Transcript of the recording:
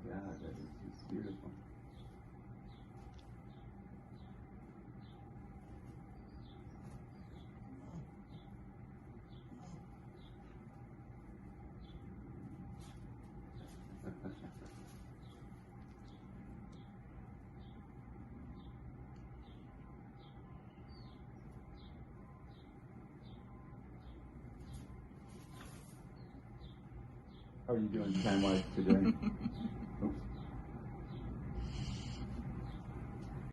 Yeah, that is just beautiful. How are you doing time-wise today? Oops.